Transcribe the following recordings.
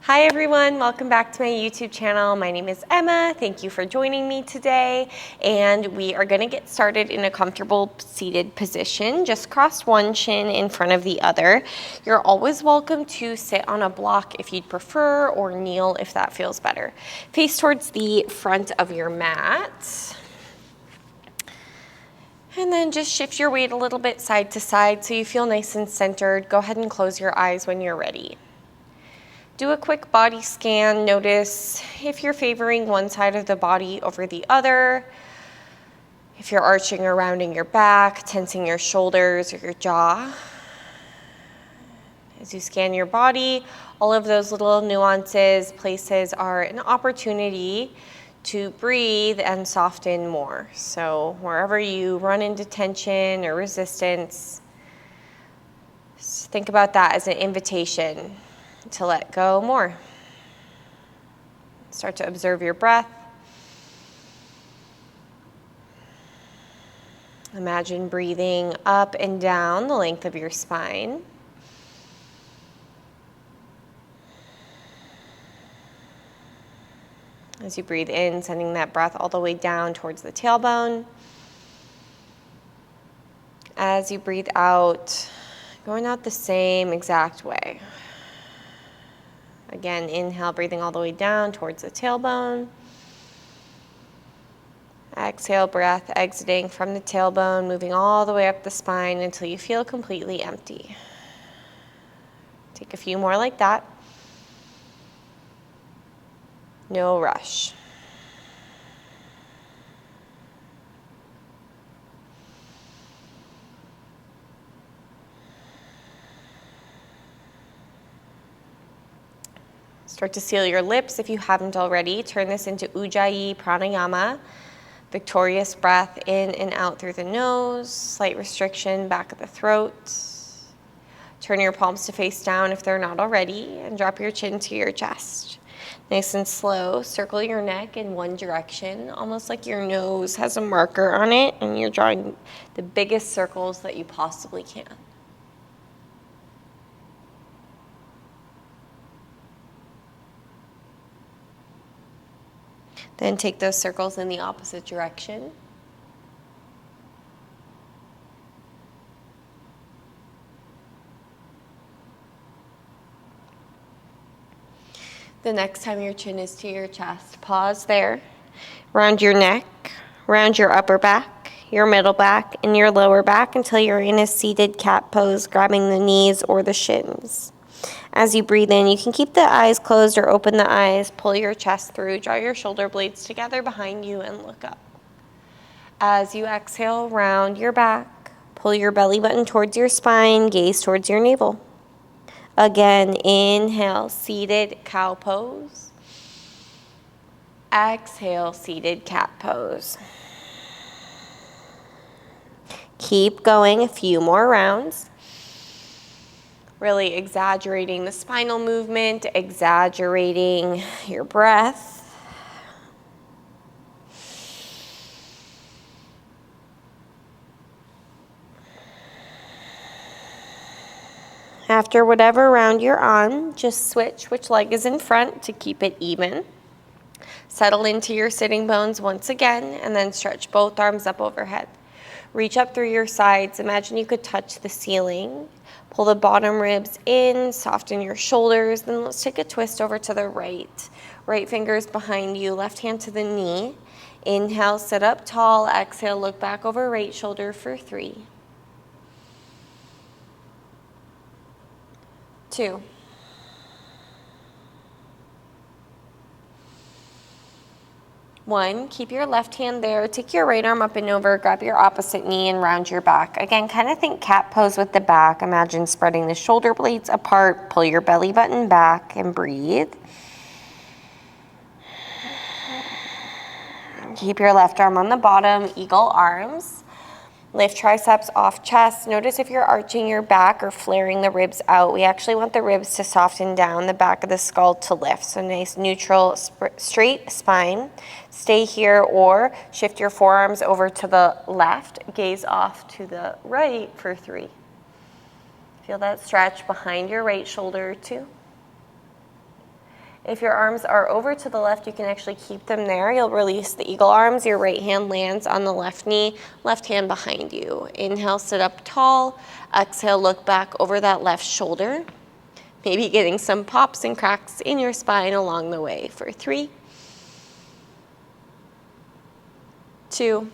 Hi everyone, welcome back to my YouTube channel. My name is Emma. Thank you for joining me today. And we are gonna get started in a comfortable seated position. Just cross one shin in front of the other. You're always welcome to sit on a block if you'd prefer, or kneel if that feels better. Face towards the front of your mat. And then just shift your weight a little bit side to side so you feel nice and centered. Go ahead and close your eyes when you're ready. Do a quick body scan. Notice if you're favoring one side of the body over the other, if you're arching or rounding your back, tensing your shoulders or your jaw. As you scan your body, all of those little nuances, places are an opportunity to breathe and soften more. So wherever you run into tension or resistance, think about that as an invitation to let go more. Start to observe your breath. Imagine breathing up and down the length of your spine. As you breathe in, sending that breath all the way down towards the tailbone. As you breathe out, going out the same exact way. Again, inhale, breathing all the way down towards the tailbone. Exhale, breath exiting from the tailbone, moving all the way up the spine until you feel completely empty. Take a few more like that. No rush. Start to seal your lips if you haven't already. Turn this into Ujjayi Pranayama. Victorious breath in and out through the nose. Slight restriction back of the throat. Turn your palms to face down if they're not already, and drop your chin to your chest. Nice and slow, circle your neck in one direction, almost like your nose has a marker on it and you're drawing the biggest circles that you possibly can. Then take those circles in the opposite direction. The next time your chin is to your chest, pause there. Round your neck, round your upper back, your middle back, and your lower back until you're in a seated cat pose, grabbing the knees or the shins. As you breathe in, you can keep the eyes closed or open the eyes, pull your chest through, draw your shoulder blades together behind you, and look up. As you exhale, round your back, pull your belly button towards your spine, gaze towards your navel. Again, inhale, seated cow pose. Exhale, seated cat pose. Keep going a few more rounds. Really exaggerating the spinal movement, exaggerating your breath. After whatever round you're on, just switch which leg is in front to keep it even. Settle into your sitting bones once again, and then stretch both arms up overhead. Reach up through your sides. Imagine you could touch the ceiling. Pull the bottom ribs in, soften your shoulders. Then let's take a twist over to the right. Right fingers behind you, left hand to the knee. Inhale, sit up tall. Exhale, look back over right shoulder for 3, 2, 1. Keep your left hand there. Take your right arm up and over. Grab your opposite knee and round your back. Again, kind of think cat pose with the back. Imagine spreading the shoulder blades apart. Pull your belly button back and breathe. Keep your left arm on the bottom, eagle arms. Lift triceps off chest. Notice if you're arching your back or flaring the ribs out. We actually want the ribs to soften down, the back of the skull to lift. So nice, neutral, straight spine. Stay here or shift your forearms over to the left. Gaze off to the right for 3. Feel that stretch behind your right shoulder, 2, If your arms are over to the left, you can actually keep them there. You'll release the eagle arms. Your right hand lands on the left knee, left hand behind you. Inhale, sit up tall. Exhale, look back over that left shoulder. Maybe getting some pops and cracks in your spine along the way for 3, 2.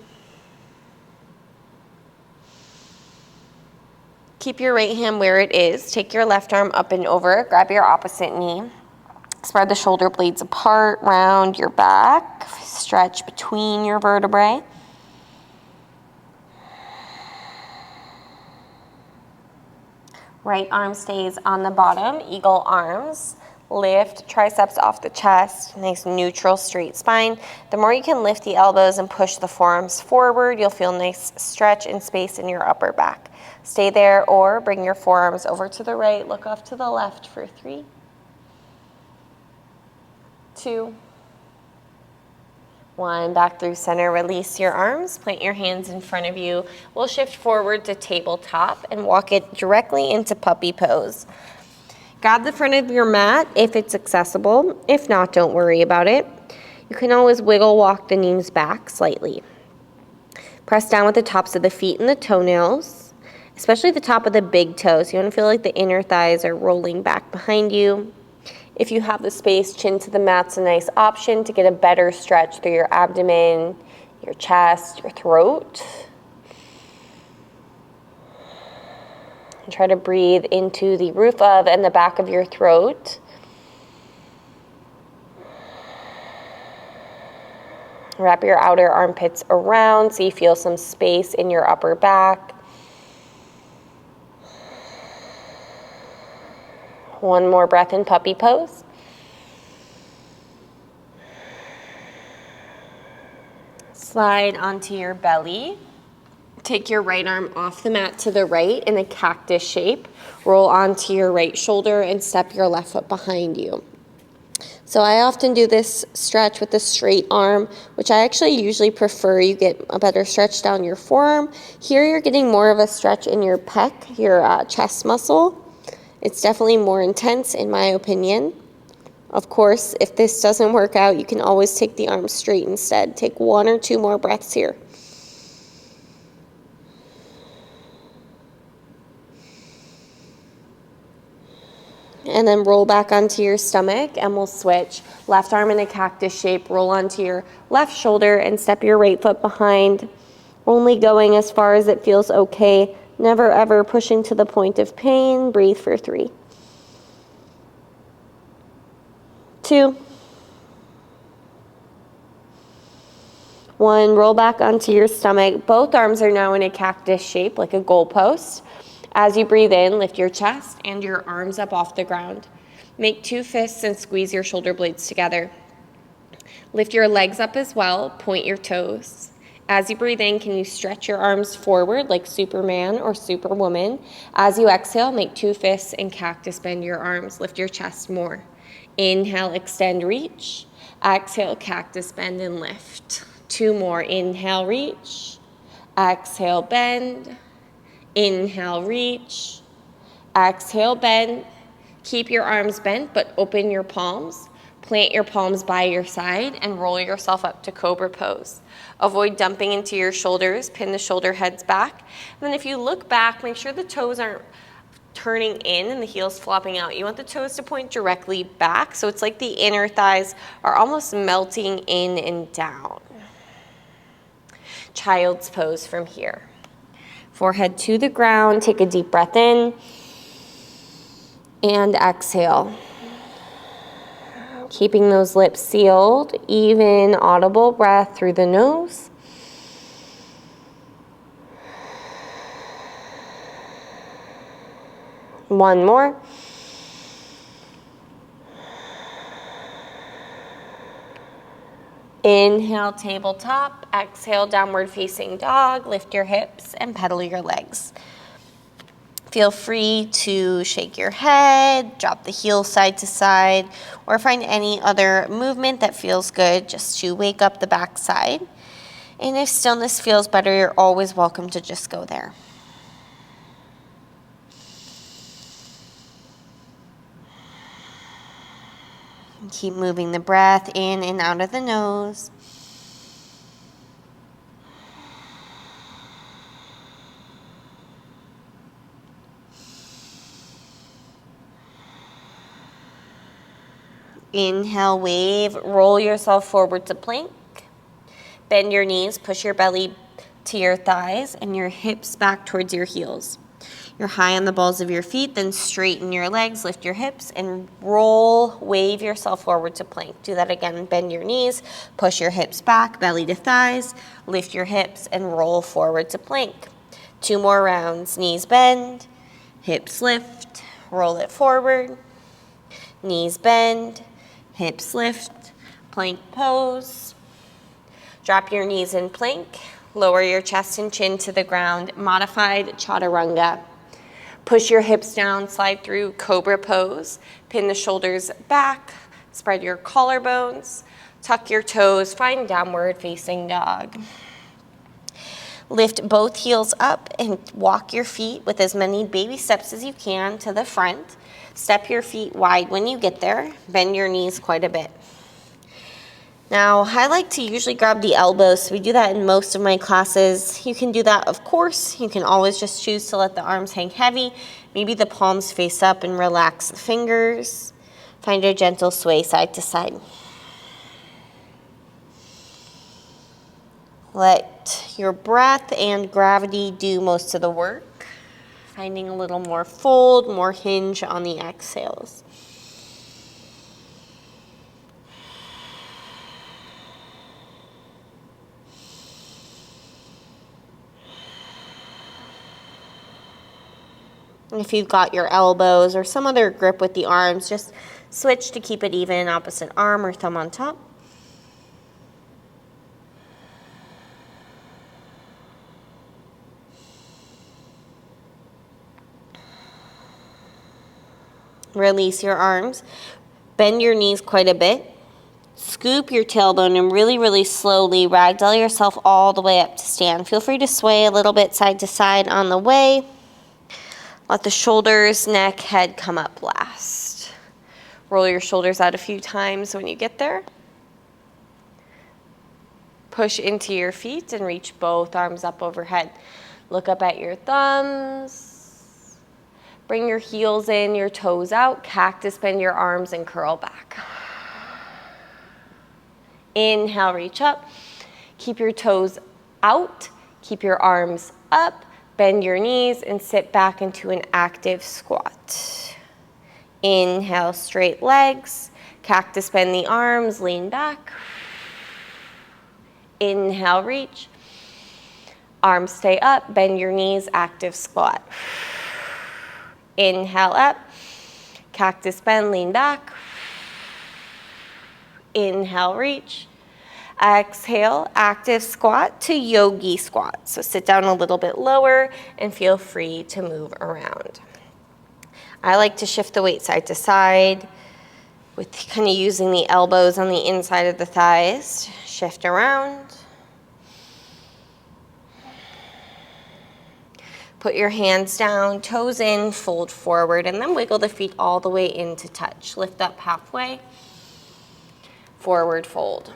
Keep your right hand where it is. Take your left arm up and over. Grab your opposite knee. Spread the shoulder blades apart, round your back. Stretch between your vertebrae. Right arm stays on the bottom, eagle arms. Lift triceps off the chest, nice neutral straight spine. The more you can lift the elbows and push the forearms forward, you'll feel nice stretch and space in your upper back. Stay there or bring your forearms over to the right, look off to the left for 3, 2, 1. Back through center, release your arms, plant your hands in front of you. We'll shift forward to tabletop and walk it directly into puppy pose. Grab the front of your mat if it's accessible. If not, don't worry about it. You can always wiggle walk the knees back slightly. Press down with the tops of the feet and the toenails, especially the top of the big toes. You want to feel like the inner thighs are rolling back behind you. If you have the space, chin to the mat's a nice option to get a better stretch through your abdomen, your chest, your throat. And try to breathe into the roof of and the back of your throat. Wrap your outer armpits around so you feel some space in your upper back. One more breath in puppy pose. Slide onto your belly. Take your right arm off the mat to the right in a cactus shape. Roll onto your right shoulder and step your left foot behind you. So I often do this stretch with the straight arm, which I actually usually prefer. You get a better stretch down your forearm. Here you're getting more of a stretch in your pec, your chest muscle. It's definitely more intense in my opinion. Of course, if this doesn't work out, you can always take the arms straight instead. Take 1 or 2 more breaths here. And then roll back onto your stomach and we'll switch. Left arm in a cactus shape, roll onto your left shoulder and step your right foot behind. Only going as far as it feels okay. Never ever pushing to the point of pain. Breathe for 3, 2, 1. Roll back onto your stomach. Both arms are now in a cactus shape, like a goalpost. As you breathe in, lift your chest and your arms up off the ground. Make 2 fists and squeeze your shoulder blades together. Lift your legs up as well, point your toes. As you breathe in, can you stretch your arms forward like Superman or Superwoman? As you exhale, make 2 fists and cactus bend your arms. Lift your chest more. Inhale, extend, reach. Exhale, cactus bend and lift. 2 more. Inhale, reach. Exhale, bend. Inhale, reach. Exhale, bend. Keep your arms bent, but open your palms. Plant your palms by your side and roll yourself up to cobra pose. Avoid dumping into your shoulders. Pin the shoulder heads back. And then if you look back, make sure the toes aren't turning in and the heels flopping out. You want the toes to point directly back, so it's like the inner thighs are almost melting in and down. Child's pose from here. Forehead to the ground, take a deep breath in, and exhale. Keeping those lips sealed, even audible breath through the nose. One more. Inhale, tabletop. Exhale, downward facing dog. Lift your hips and pedal your legs. Feel free to shake your head, drop the heels side to side, or find any other movement that feels good just to wake up the back side. And if stillness feels better, you're always welcome to just go there. Keep moving the breath in and out of the nose. Inhale, wave, roll yourself forward to plank. Bend your knees, push your belly to your thighs and your hips back towards your heels. You're high on the balls of your feet, then straighten your legs, lift your hips, and roll, wave yourself forward to plank. Do that again. Bend your knees, push your hips back, belly to thighs, lift your hips, and roll forward to plank. 2 more rounds. Knees bend, hips lift, roll it forward. Knees bend, hips lift, plank pose. Drop your knees in plank. Lower your chest and chin to the ground. Modified chaturanga. Push your hips down, slide through cobra pose. Pin the shoulders back. Spread your collarbones. Tuck your toes. Find downward facing dog. Lift both heels up and walk your feet with as many baby steps as you can to the front. Step your feet wide when you get there. Bend your knees quite a bit. Now, I like to usually grab the elbows, so we do that in most of my classes. You can do that, of course. You can always just choose to let the arms hang heavy. Maybe the palms face up and relax the fingers. Find a gentle sway side to side. Let your breath and gravity do most of the work. Finding a little more fold, more hinge on the exhales. If you've got your elbows or some other grip with the arms, just switch to keep it even, opposite arm or thumb on top. Release your arms. Bend your knees quite a bit. Scoop your tailbone and really, really slowly ragdoll yourself all the way up to stand. Feel free to sway a little bit side to side on the way. Let the shoulders, neck, head come up last. Roll your shoulders out a few times when you get there. Push into your feet and reach both arms up overhead. Look up at your thumbs. Bring your heels in, your toes out. Cactus, bend your arms and curl back. Inhale, reach up. Keep your toes out. Keep your arms up. Bend your knees and sit back into an active squat. Inhale, straight legs. Cactus, bend the arms, lean back. Inhale, reach. Arms stay up, bend your knees, active squat. Inhale up. Cactus, bend, lean back. Inhale, reach. Exhale, active squat to yogi squat. So sit down a little bit lower and feel free to move around. I like to shift the weight side to side with kind of using the elbows on the inside of the thighs. Shift around. Put your hands down, toes in, fold forward, and then wiggle the feet all the way in to touch. Lift up halfway, forward fold.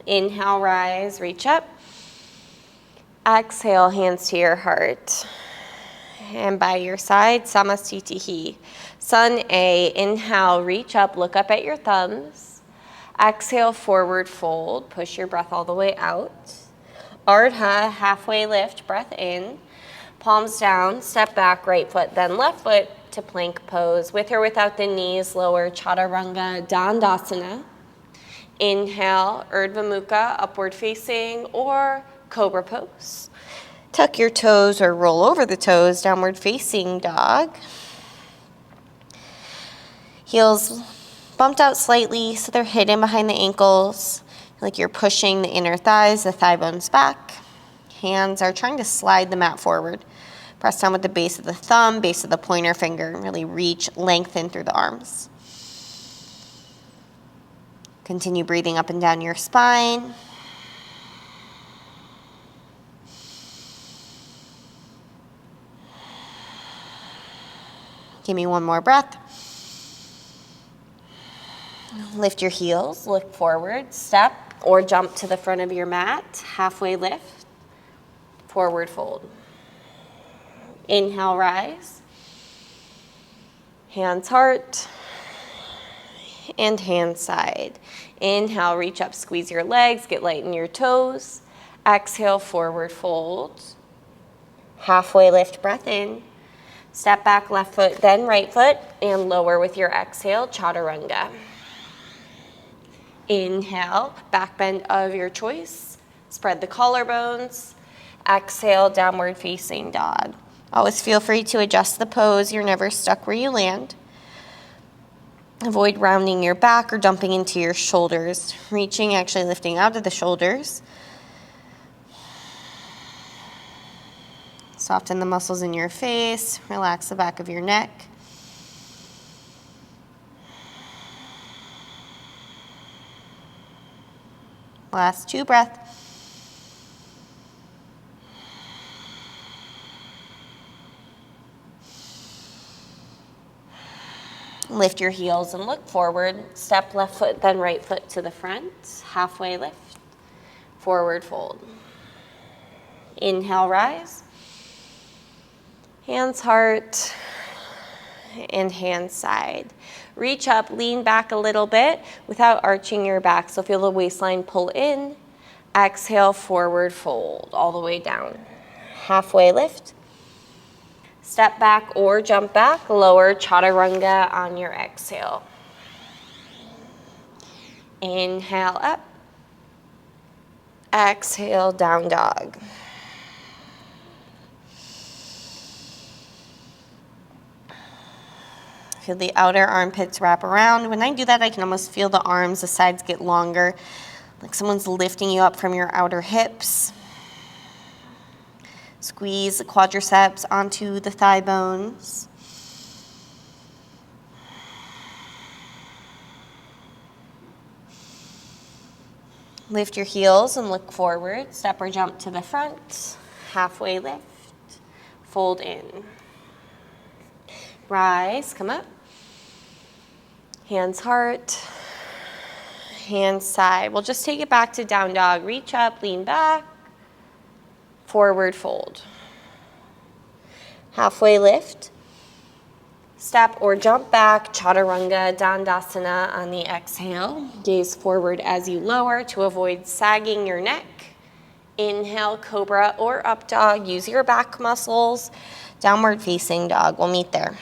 Inhale, rise, reach up. Exhale, hands to your heart. And by your side, Samasthiti. Sun A, inhale, reach up, look up at your thumbs. Exhale, forward fold, push your breath all the way out. Ardha, halfway lift, breath in. Palms down, step back, right foot, then left foot to plank pose. With or without the knees, lower chaturanga, dandasana. Inhale, Urdhva Mukha, upward facing, or cobra pose. Tuck your toes or roll over the toes, downward facing dog. Heels bumped out slightly so they're hidden behind the ankles, like you're pushing the inner thighs, the thigh bones back. Hands are trying to slide the mat forward. Press down with the base of the thumb, base of the pointer finger, and really reach, lengthen through the arms. Continue breathing up and down your spine. Give me one more breath. Lift your heels, look forward, step or jump to the front of your mat, halfway lift, forward fold. Inhale, rise. Hands heart and hand side. Inhale, reach up, squeeze your legs, get light in your toes. Exhale, forward fold. Halfway lift, breath in. Step back, left foot, then right foot, and lower with your exhale, chaturanga. Inhale, back bend of your choice. Spread the collarbones. Exhale, downward facing dog. Always feel free to adjust the pose. You're never stuck where you land. Avoid rounding your back or dumping into your shoulders. Reaching, actually lifting out of the shoulders. Soften the muscles in your face. Relax the back of your neck. Last 2 breaths. Lift your heels and look forward. Step left foot, then right foot to the front. Halfway lift. Forward fold. Inhale, rise. Hands heart and hand side. Reach up, lean back a little bit without arching your back. So feel the waistline pull in. Exhale, forward fold all the way down. Halfway lift. Step back or jump back, lower chaturanga on your exhale. Inhale up. Exhale, down dog. Feel the outer armpits wrap around. When I do that, I can almost feel the arms, the sides get longer, like someone's lifting you up from your outer hips. Squeeze the quadriceps onto the thigh bones. Lift your heels and look forward. Step or jump to the front. Halfway lift. Fold in. Rise, come up. Hands heart. Hands side. We'll just take it back to down dog. Reach up, lean back. Forward fold. Halfway lift. Step or jump back, chaturanga, dandasana on the exhale. Gaze forward as you lower to avoid sagging your neck. Inhale, cobra or up dog. Use your back muscles. Downward facing dog. We'll meet there.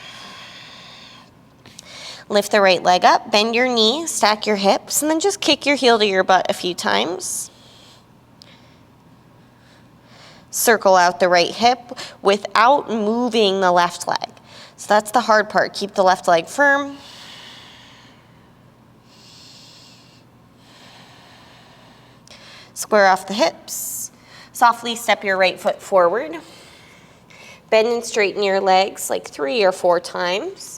Lift the right leg up, bend your knee, stack your hips, and then just kick your heel to your butt a few times. Circle out the right hip without moving the left leg. So that's the hard part. Keep the left leg firm. Square off the hips. Softly step your right foot forward. Bend and straighten your legs like 3 or 4 times.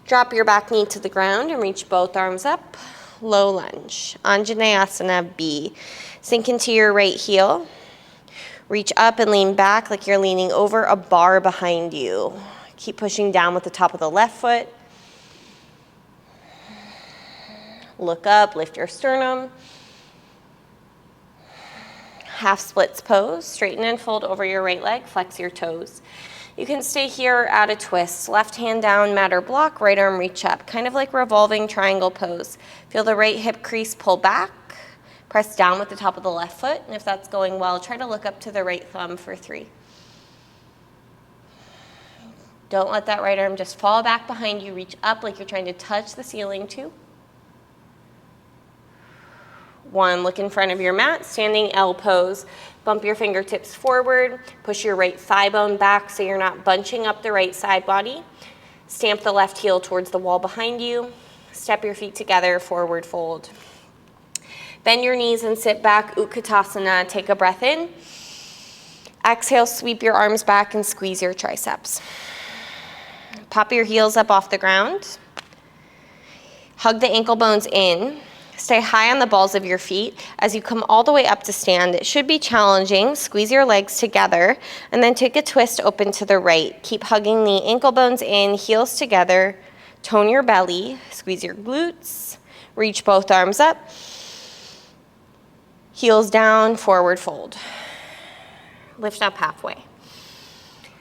Drop your back knee to the ground and reach both arms up. Low lunge. Anjaneyasana B. Sink into your right heel. Reach up and lean back like you're leaning over a bar behind you. Keep pushing down with the top of the left foot. Look up, lift your sternum. Half splits pose. Straighten and fold over your right leg. Flex your toes. You can stay here or add a twist. Left hand down, mat or block, right arm reach up. Kind of like revolving triangle pose. Feel the right hip crease pull back. Press down with the top of the left foot. And if that's going well, try to look up to the right thumb for 3. Don't let that right arm just fall back behind you. Reach up like you're trying to touch the ceiling. 2. 1, look in front of your mat, standing L pose. Bump your fingertips forward, push your right thigh bone back so you're not bunching up the right side body. Stamp the left heel towards the wall behind you. Step your feet together, forward fold. Bend your knees and sit back, Utkatasana. Take a breath in. Exhale, sweep your arms back and squeeze your triceps. Pop your heels up off the ground. Hug the ankle bones in. Stay high on the balls of your feet. As you come all the way up to stand, it should be challenging. Squeeze your legs together and then take a twist open to the right. Keep hugging the ankle bones in, heels together. Tone your belly, squeeze your glutes, reach both arms up. Heels down, forward fold. Lift up halfway.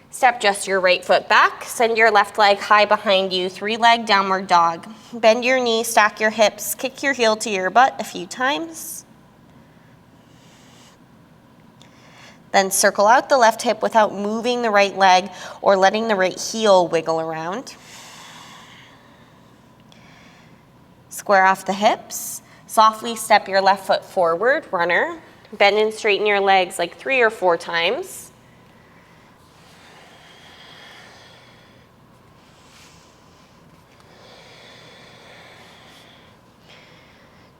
Step just your right foot back. Send your left leg high behind you. 3-leg downward dog. Bend your knee, stack your hips, kick your heel to your butt a few times. Then circle out the left hip without moving the right leg or letting the right heel wiggle around. Square off the hips. Softly step your left foot forward, runner. Bend and straighten your legs like 3 or 4 times.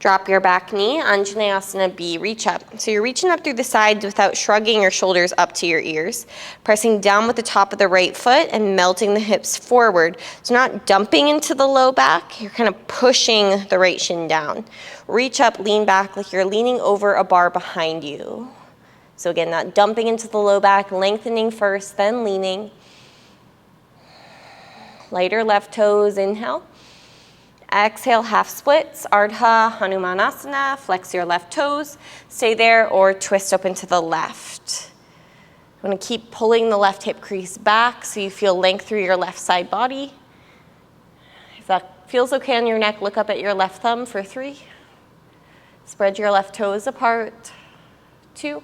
Drop your back knee, Anjaneyasana B, reach up. So you're reaching up through the sides without shrugging your shoulders up to your ears. Pressing down with the top of the right foot and melting the hips forward. So not dumping into the low back, you're kind of pushing the right shin down. Reach up, lean back like you're leaning over a bar behind you. So again, not dumping into the low back, lengthening first, then leaning. Lighter left toes, inhale. Exhale, half splits, Ardha Hanumanasana, flex your left toes, stay there or twist open to the left. You want to keep pulling the left hip crease back so you feel length through your left side body. If that feels okay on your neck, look up at your left thumb for 3. Spread your left toes apart, 2.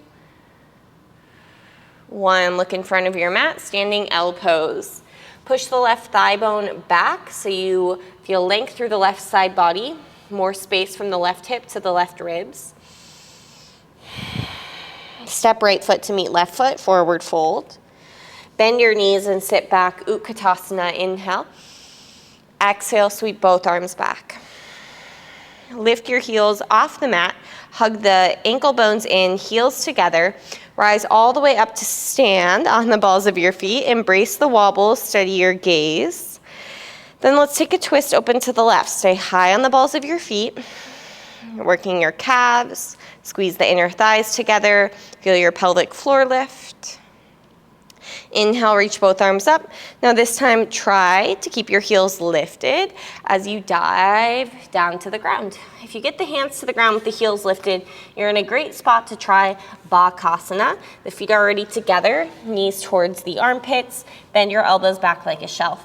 1, look in front of your mat, standing L pose. Push the left thigh bone back so you feel length through the left side body, more space from the left hip to the left ribs. Step right foot to meet left foot, forward fold. Bend your knees and sit back, Utkatasana, inhale. Exhale, sweep both arms back. Lift your heels off the mat, hug the ankle bones in, heels together. Rise all the way up to stand on the balls of your feet. Embrace the wobble, steady your gaze. Then let's take a twist open to the left. Stay high on the balls of your feet. Working your calves. Squeeze the inner thighs together. Feel your pelvic floor lift. Inhale, reach both arms up. Now this time, try to keep your heels lifted as you dive down to the ground. If you get the hands to the ground with the heels lifted, you're in a great spot to try Bakasana. The feet are already together, knees towards the armpits. Bend your elbows back like a shelf.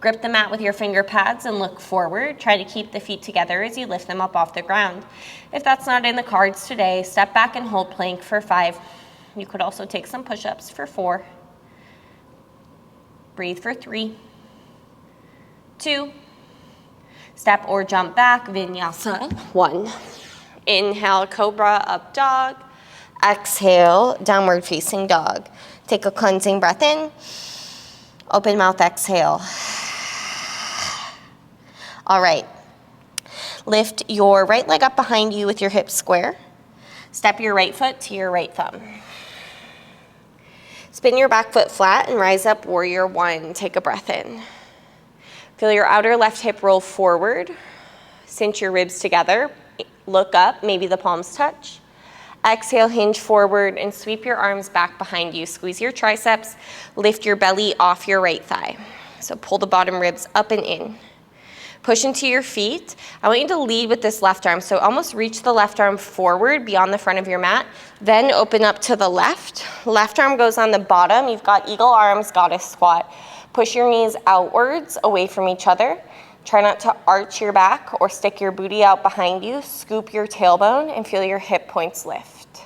Grip the mat with your finger pads and look forward. Try to keep the feet together as you lift them up off the ground. If that's not in the cards today, step back and hold plank for 5. You could also take some push-ups for 4. Breathe for 3, 2, step or jump back, Vinyasa, 1. Inhale, cobra, up dog. Exhale, downward facing dog. Take a cleansing breath in. Open mouth, exhale. All right. Lift your right leg up behind you with your hips square. Step your right foot to your right thumb. Spin your back foot flat and rise up, warrior 1. Take a breath in. Feel your outer left hip roll forward. Cinch your ribs together. Look up, maybe the palms touch. Exhale, hinge forward and sweep your arms back behind you. Squeeze your triceps. Lift your belly off your right thigh. So pull the bottom ribs up and in. Push into your feet. I want you to lead with this left arm. So almost reach the left arm forward beyond the front of your mat. Then open up to the left. Left arm goes on the bottom. You've got eagle arms, goddess squat. Push your knees outwards, away from each other. Try not to arch your back or stick your booty out behind you. Scoop your tailbone and feel your hip points lift.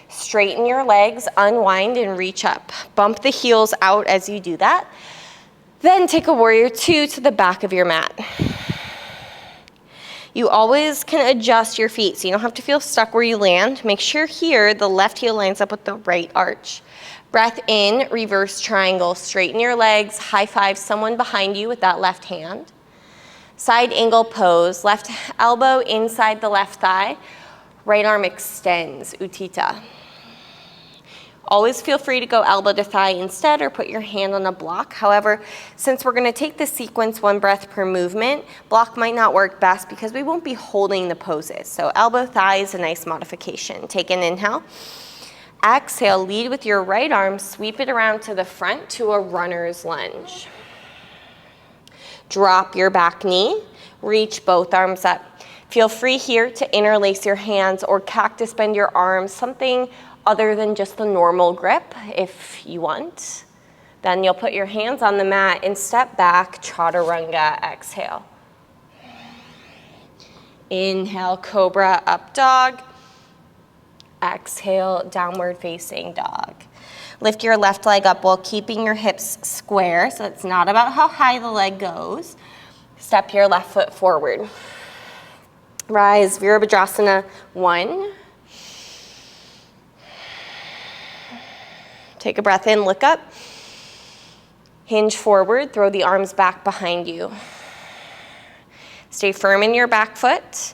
Straighten your legs, unwind and reach up. Bump the heels out as you do that. Then take a warrior 2 to the back of your mat. You always can adjust your feet, so you don't have to feel stuck where you land. Make sure here the left heel lines up with the right arch. Breath in, reverse triangle. Straighten your legs, high five someone behind you with that left hand. Side angle pose, left elbow inside the left thigh. Right arm extends, Utthita. Always feel free to go elbow to thigh instead or put your hand on a block. However, since we're gonna take the sequence 1 breath per movement, block might not work best because we won't be holding the poses. So elbow thigh is a nice modification. Take an inhale. Exhale, lead with your right arm, sweep it around to the front to a runner's lunge. Drop your back knee, reach both arms up. Feel free here to interlace your hands or cactus bend your arms, something other than just the normal grip if you want. Then you'll put your hands on the mat and step back, chaturanga, exhale. Inhale, cobra, up dog. Exhale, downward facing dog. Lift your left leg up while keeping your hips square, so it's not about how high the leg goes. Step your left foot forward. Rise, Virabhadrasana 1. Take a breath in, look up. Hinge forward, throw the arms back behind you. Stay firm in your back foot.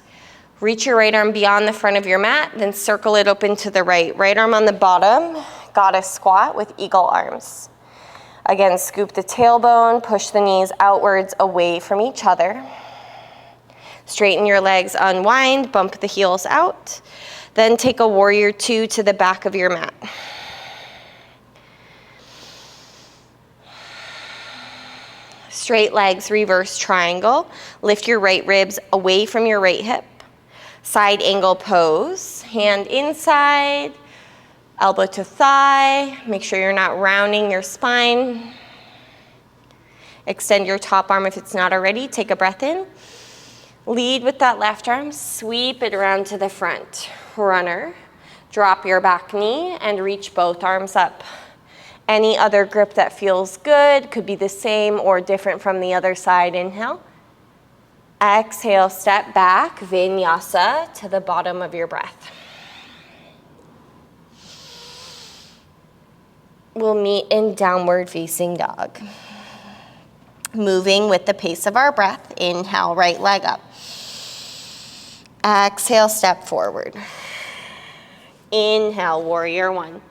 Reach your right arm beyond the front of your mat, then circle it open to the right. Right arm on the bottom, goddess squat with eagle arms. Again, scoop the tailbone, push the knees outwards away from each other. Straighten your legs, unwind, bump the heels out. Then take a warrior 2 to the back of your mat. Straight legs, reverse triangle. Lift your right ribs away from your right hip. Side angle pose, hand inside, elbow to thigh. Make sure you're not rounding your spine. Extend your top arm if it's not already. Take a breath in. Lead with that left arm, sweep it around to the front. Runner, drop your back knee and reach both arms up. Any other grip that feels good, could be the same or different from the other side. Inhale. Exhale, step back, Vinyasa to the bottom of your breath. We'll meet in downward facing dog. Moving with the pace of our breath. Inhale, right leg up. Exhale, step forward. Inhale, warrior 1.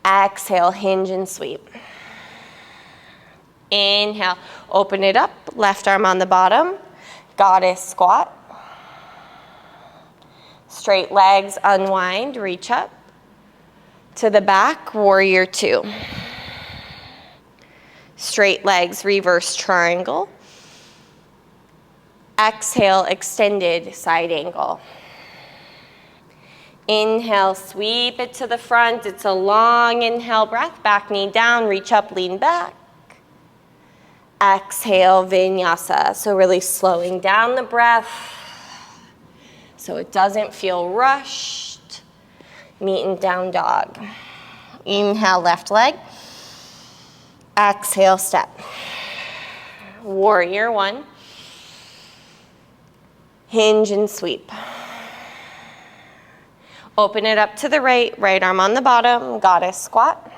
Exhale, hinge and sweep. Inhale, open it up, left arm on the bottom, goddess squat. Straight legs, unwind, reach up. To the back, warrior 2. Straight legs, reverse triangle. Exhale, extended side angle. Inhale, sweep it to the front. It's a long inhale breath. Back knee down, reach up, lean back. Exhale, Vinyasa. So really slowing down the breath so it doesn't feel rushed. Meet in down dog. Inhale, left leg. Exhale, step. Warrior 1. Hinge and sweep. Open it up to the right, right arm on the bottom, goddess squat.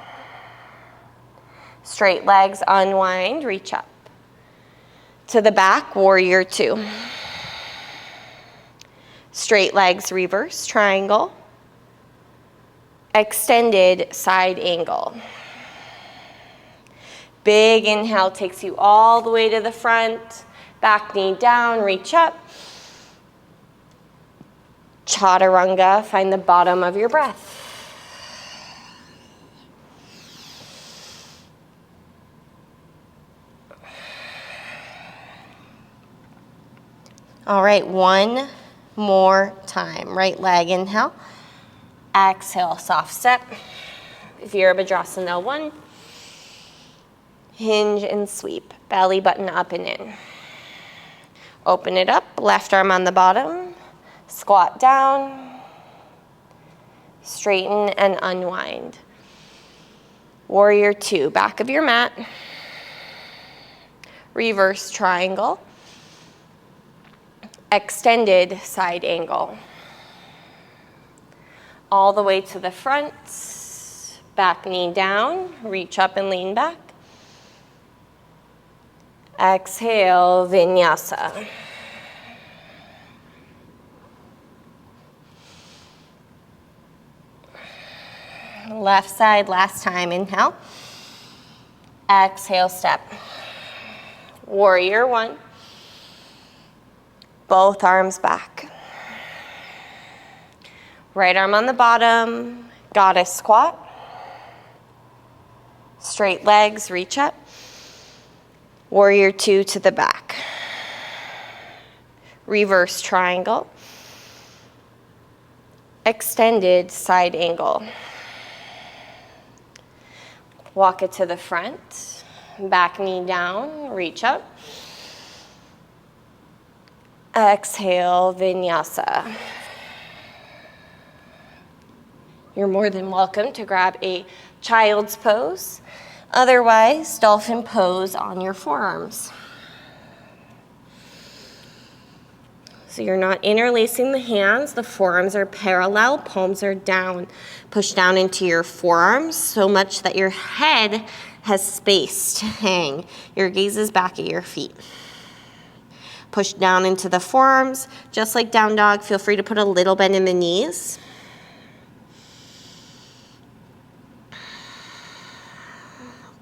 Straight legs, unwind, reach up. To the back, warrior 2. Straight legs, reverse triangle. Extended side angle. Big inhale takes you all the way to the front. Back knee down, reach up. Chaturanga, find the bottom of your breath. All right, one more time. Right leg, inhale. Exhale, soft step. Virabhadrasana 1. Hinge and sweep. Belly button up and in. Open it up, left arm on the bottom. Squat down. Straighten and unwind. Warrior 2, back of your mat. Reverse triangle. Extended side angle. All the way to the front. Back knee down, reach up and lean back. Exhale, Vinyasa. Left side, last time. Inhale. Exhale, step. Warrior one. Both arms back. Right arm on the bottom. Goddess squat. Straight legs, reach up. Warrior two to the back. Reverse triangle. Extended side angle. Walk it to the front. Back knee down, reach up. Exhale, Vinyasa. You're more than welcome to grab a child's pose. Otherwise, dolphin pose on your forearms. So you're not interlacing the hands, the forearms are parallel, palms are down. Push down into your forearms so much that your head has space to hang. Your gaze is back at your feet. Push down into the forearms, just like down dog. Feel free to put a little bend in the knees.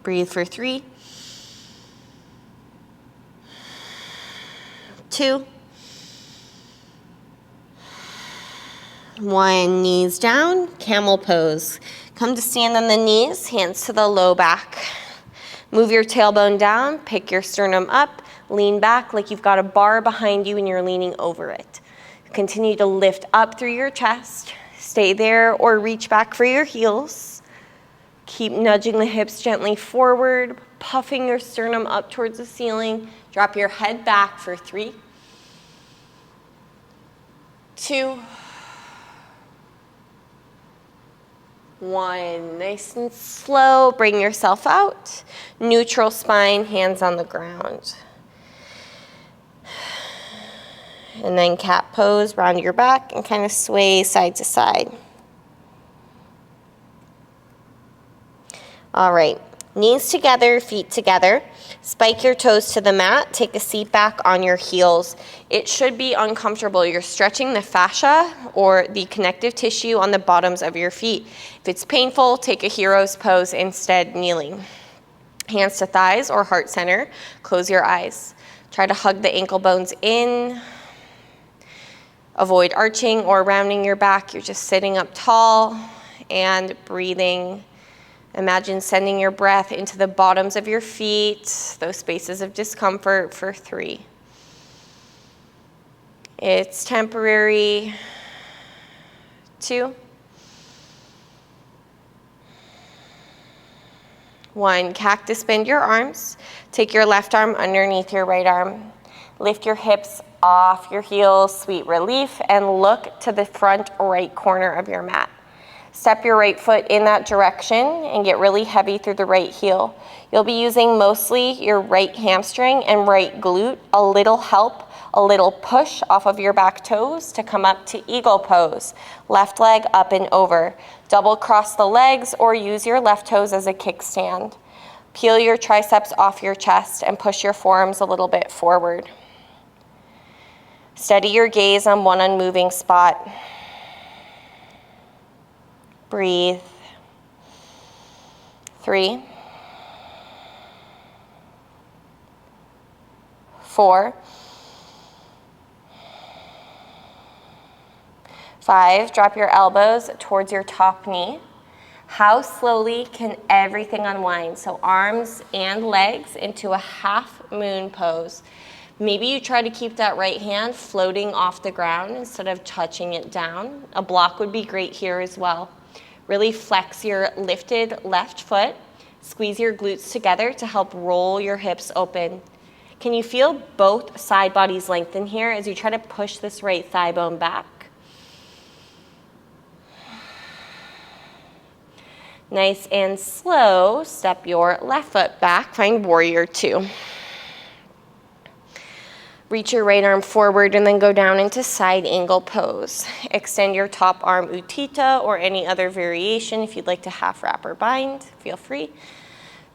Breathe for 3, 2, 1, knees down, camel pose. Come to stand on the knees, hands to the low back. Move your tailbone down, pick your sternum up, lean back like you've got a bar behind you and you're leaning over it. Continue to lift up through your chest. Stay there or reach back for your heels. Keep nudging the hips gently forward, puffing your sternum up towards the ceiling. Drop your head back for 3, 2, 1. Nice and slow. Bring yourself out. Neutral spine, hands on the ground. And then cat pose, round your back and kind of sway side to side. All right, knees together, feet together. Spike your toes to the mat. Take a seat back on your heels. It should be uncomfortable. You're stretching the fascia or the connective tissue on the bottoms of your feet. If it's painful, take a hero's pose instead, kneeling. Hands to thighs or heart center. Close your eyes. Try to hug the ankle bones in. Avoid arching or rounding your back. You're just sitting up tall and breathing. Imagine sending your breath into the bottoms of your feet, those spaces of discomfort for 3. It's temporary. 2. 1. Cactus bend your arms. Take your left arm underneath your right arm. Lift your hips off your heels, sweet relief, and look to the front right corner of your mat. Step your right foot in that direction and get really heavy through the right heel. You'll be using mostly your right hamstring and right glute, a little help, a little push off of your back toes to come up to eagle pose. Left leg up and over. Double cross the legs or use your left toes as a kickstand. Peel your triceps off your chest and push your forearms a little bit forward. Steady your gaze on one unmoving spot. Breathe. 3, 4, 5. Drop your elbows towards your top knee. How slowly can everything unwind? So arms and legs into a half moon pose. Maybe you try to keep that right hand floating off the ground instead of touching it down. A block would be great here as well. Really flex your lifted left foot. Squeeze your glutes together to help roll your hips open. Can you feel both side bodies lengthen here as you try to push this right thigh bone back? Nice and slow, step your left foot back, find warrior 2. Reach your right arm forward and then go down into side angle pose. Extend your top arm utthita or any other variation. If you'd like to half wrap or bind, feel free.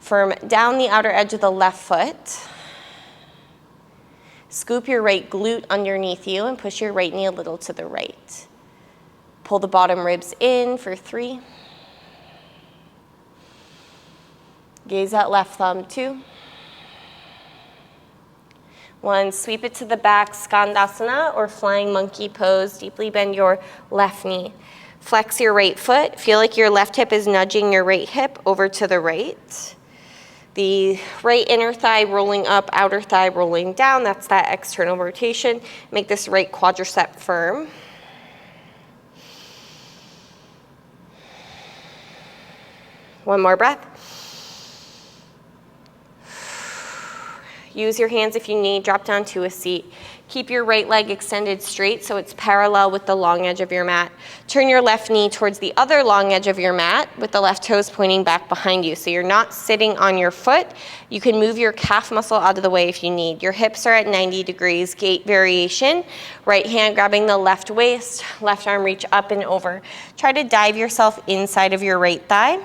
Firm down the outer edge of the left foot. Scoop your right glute underneath you and push your right knee a little to the right. Pull the bottom ribs in for 3, Gaze that left thumb, 2. 1, sweep it to the back, Skandasana or flying monkey pose. Deeply bend your left knee. Flex your right foot. Feel like your left hip is nudging your right hip over to the right. The right inner thigh rolling up, outer thigh rolling down. That's that external rotation. Make this right quadricep firm. One more breath. Use your hands if you need. Drop down to a seat. Keep your right leg extended straight so it's parallel with the long edge of your mat. Turn your left knee towards the other long edge of your mat with the left toes pointing back behind you. So you're not sitting on your foot. You can move your calf muscle out of the way if you need. Your hips are at 90 degrees, gait variation. Right hand grabbing the left waist, left arm reach up and over. Try to dive yourself inside of your right thigh.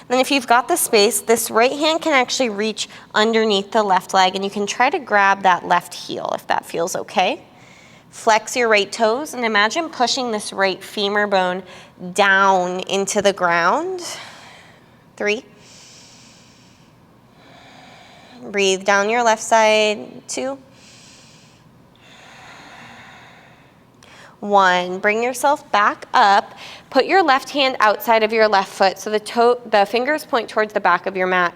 Then if you've got the space, this right hand can actually reach underneath the left leg and you can try to grab that left heel if that feels okay. Flex your right toes and imagine pushing this right femur bone down into the ground. 3. Breathe down your left side. 2. 1, bring yourself back up. Put your left hand outside of your left foot so the fingers point towards the back of your mat.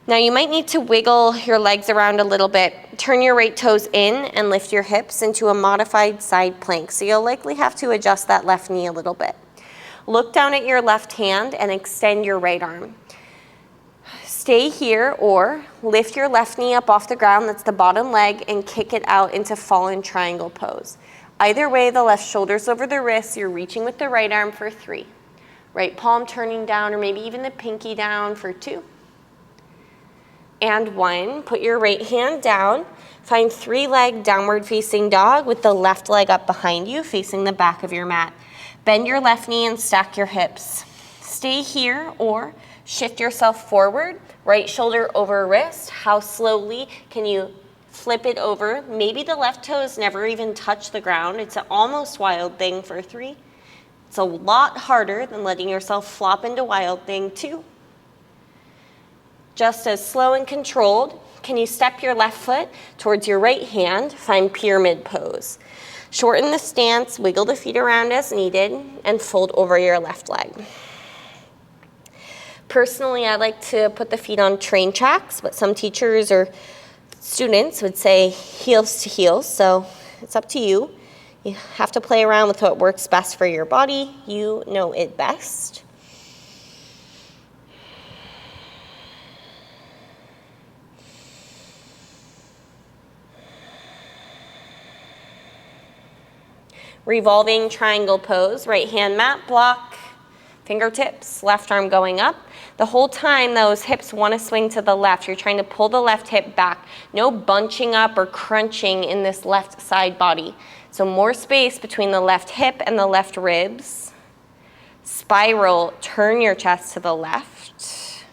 Now you might need to wiggle your legs around a little bit. Turn your right toes in and lift your hips into a modified side plank. So you'll likely have to adjust that left knee a little bit. Look down at your left hand and extend your right arm. Stay here or lift your left knee up off the ground, that's the bottom leg, and kick it out into fallen triangle pose. Either way, the left shoulder's over the wrists, you're reaching with the right arm for 3. Right palm turning down or maybe even the pinky down for 2. And 1, put your right hand down, find 3-leg downward facing dog with the left leg up behind you facing the back of your mat. Bend your left knee and stack your hips. Stay here or shift yourself forward, right shoulder over wrist. How slowly can you flip it over? Maybe the left toes never even touch the ground. It's an almost wild thing for 3. It's a lot harder than letting yourself flop into wild thing 2. Just as slow and controlled, can you step your left foot towards your right hand, find pyramid pose. Shorten the stance, wiggle the feet around as needed, and fold over your left leg. Personally, I like to put the feet on train tracks, but some teachers or students would say heels to heels, so it's up to you. You have to play around with what works best for your body. You know it best. Revolving triangle pose, right hand mat block, fingertips, left arm going up. The whole time those hips want to swing to the left. You're trying to pull the left hip back. No bunching up or crunching in this left side body. So more space between the left hip and the left ribs. Spiral, turn your chest to the left.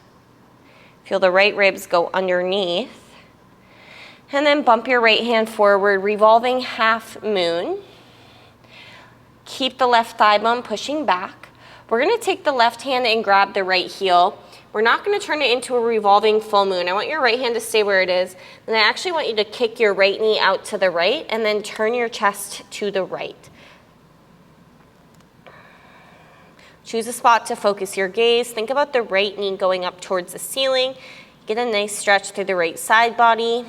Feel the right ribs go underneath. And then bump your right hand forward, revolving half moon. Keep the left thigh bone pushing back. We're going to take the left hand and grab the right heel. We're not going to turn it into a revolving full moon. I want your right hand to stay where it is. And I actually want you to kick your right knee out to the right and then turn your chest to the right. Choose a spot to focus your gaze. Think about the right knee going up towards the ceiling. Get a nice stretch through the right side body.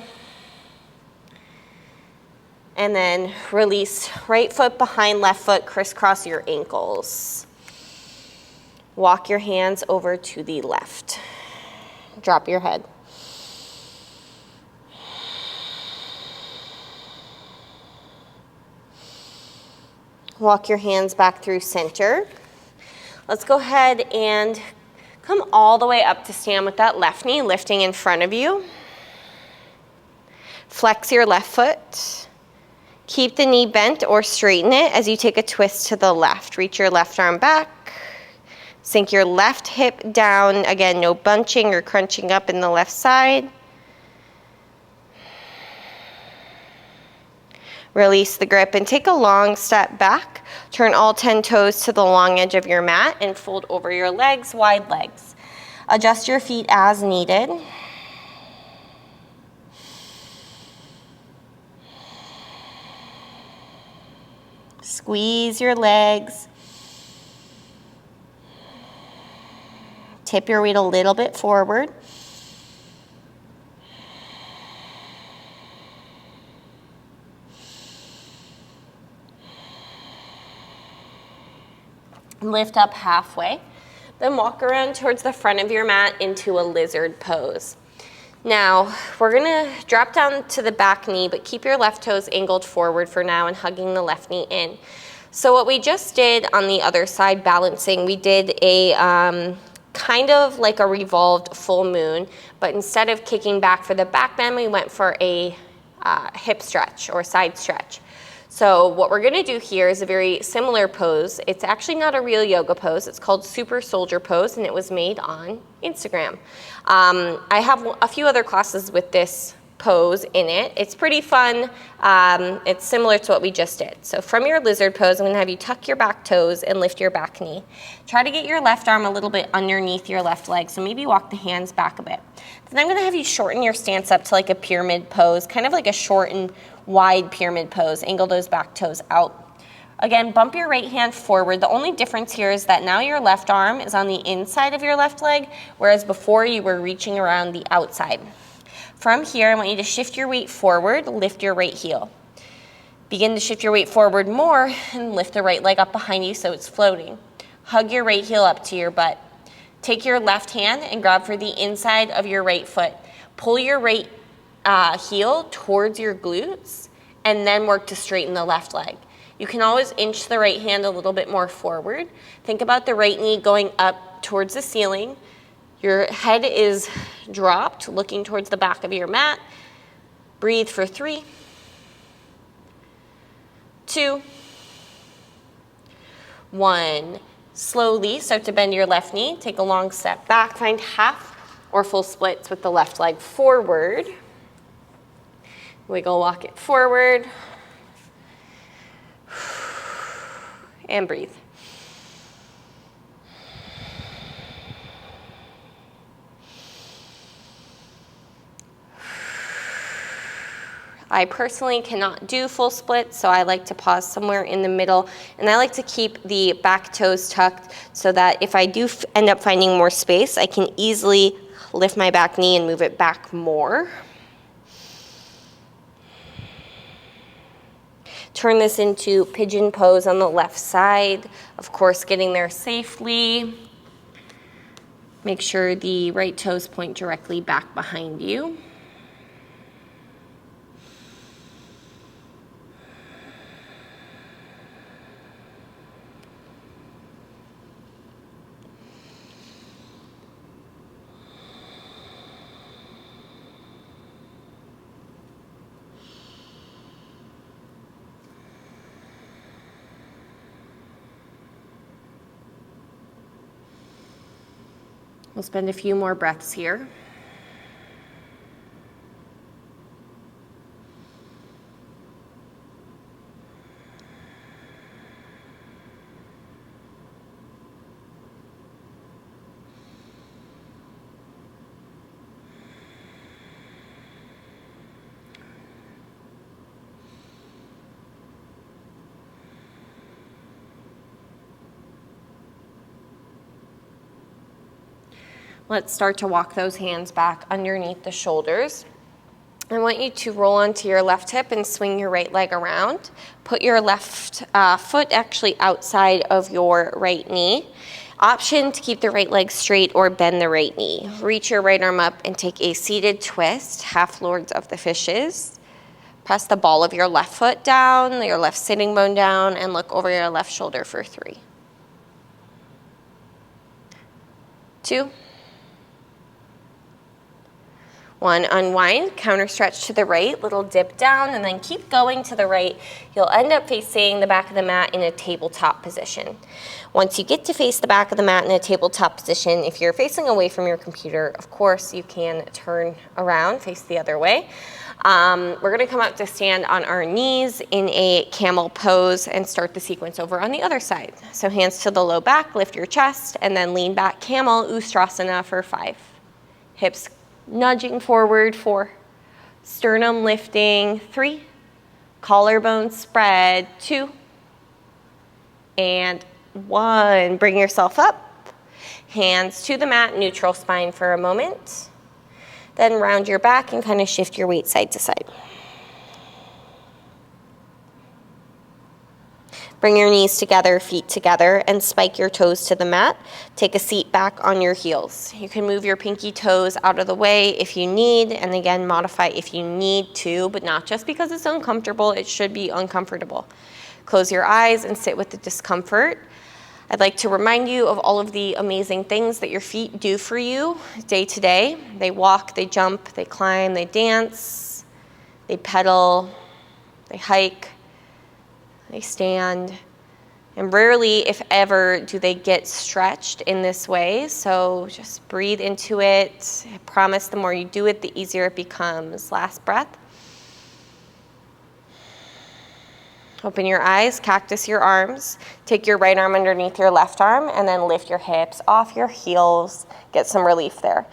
And then release right foot behind left foot, crisscross your ankles. Walk your hands over to the left. Drop your head. Walk your hands back through center. Let's go ahead and come all the way up to stand with that left knee lifting in front of you. Flex your left foot. Keep the knee bent or straighten it as you take a twist to the left. Reach your left arm back. Sink your left hip down. Again, no bunching or crunching up in the left side. Release the grip and take a long step back. Turn all 10 toes to the long edge of your mat and fold over your legs, wide legs. Adjust your feet as needed. Squeeze your legs. Tip your weight a little bit forward. Lift up halfway. Then walk around towards the front of your mat into a lizard pose. Now, we're gonna drop down to the back knee, but keep your left toes angled forward for now and hugging the left knee in. So what we just did on the other side, balancing, we did a kind of like a revolved full moon, but instead of kicking back for the back bend, we went for a hip stretch or side stretch. So what we're gonna do here is a very similar pose. It's actually not a real yoga pose. It's called Super Soldier Pose, and it was made on Instagram. I have a few other classes with this pose in it. It's pretty fun. It's similar to what we just did. So from your lizard pose, I'm gonna have you tuck your back toes and lift your back knee. Try to get your left arm a little bit underneath your left leg, so maybe walk the hands back a bit. Then I'm gonna have you shorten your stance up to like a pyramid pose, kind of like a short and wide pyramid pose. Angle those back toes out. Again, bump your right hand forward. The only difference here is that now your left arm is on the inside of your left leg, whereas before you were reaching around the outside. From here, I want you to shift your weight forward, lift your right heel. Begin to shift your weight forward more and lift the right leg up behind you so it's floating. Hug your right heel up to your butt. Take your left hand and grab for the inside of your right foot. Pull your right heel towards your glutes and then work to straighten the left leg. You can always inch the right hand a little bit more forward. Think about the right knee going up towards the ceiling. Your head is dropped, looking towards the back of your mat. Breathe for 3, 2, 1. Slowly start to bend your left knee. Take a long step back. Find half or full splits with the left leg forward. Wiggle, walk it forward. And breathe. I personally cannot do full splits, so I like to pause somewhere in the middle, and I like to keep the back toes tucked so that if I do end up finding more space, I can easily lift my back knee and move it back more. Turn this into pigeon pose on the left side. Of course, getting there safely. Make sure the right toes point directly back behind you. We'll spend a few more breaths here. Let's start to walk those hands back underneath the shoulders. I want you to roll onto your left hip and swing your right leg around. Put your left foot actually outside of your right knee. Option to keep the right leg straight or bend the right knee. Reach your right arm up and take a seated twist, half lords of the fishes. Press the ball of your left foot down, your left sitting bone down, and look over your left shoulder for 3, 2, 1, unwind, counter stretch to the right, little dip down, and then keep going to the right. You'll end up facing the back of the mat in a tabletop position. Once you get to face the back of the mat in a tabletop position, if you're facing away from your computer, of course, you can turn around, face the other way. We're gonna come out to stand on our knees in a camel pose and start the sequence over on the other side. So hands to the low back, lift your chest, and then lean back camel, Ustrasana for 5. Hips nudging forward, 4. Sternum lifting, 3. Collarbone spread, 2. And 1. Bring yourself up. Hands to the mat, neutral spine for a moment. Then round your back and kind of shift your weight side to side. Bring your knees together, feet together, and spike your toes to the mat. Take a seat back on your heels. You can move your pinky toes out of the way if you need, and again, modify if you need to, but not just because it's uncomfortable. It should be uncomfortable. Close your eyes and sit with the discomfort. I'd like to remind you of all of the amazing things that your feet do for you day to day. They walk, they jump, they climb, they dance, they pedal, they hike, they stand. And rarely, if ever, do they get stretched in this way. So just breathe into it. I promise the more you do it, the easier it becomes. Last breath. Open your eyes, cactus your arms. Take your right arm underneath your left arm and then lift your hips off your heels. Get some relief there.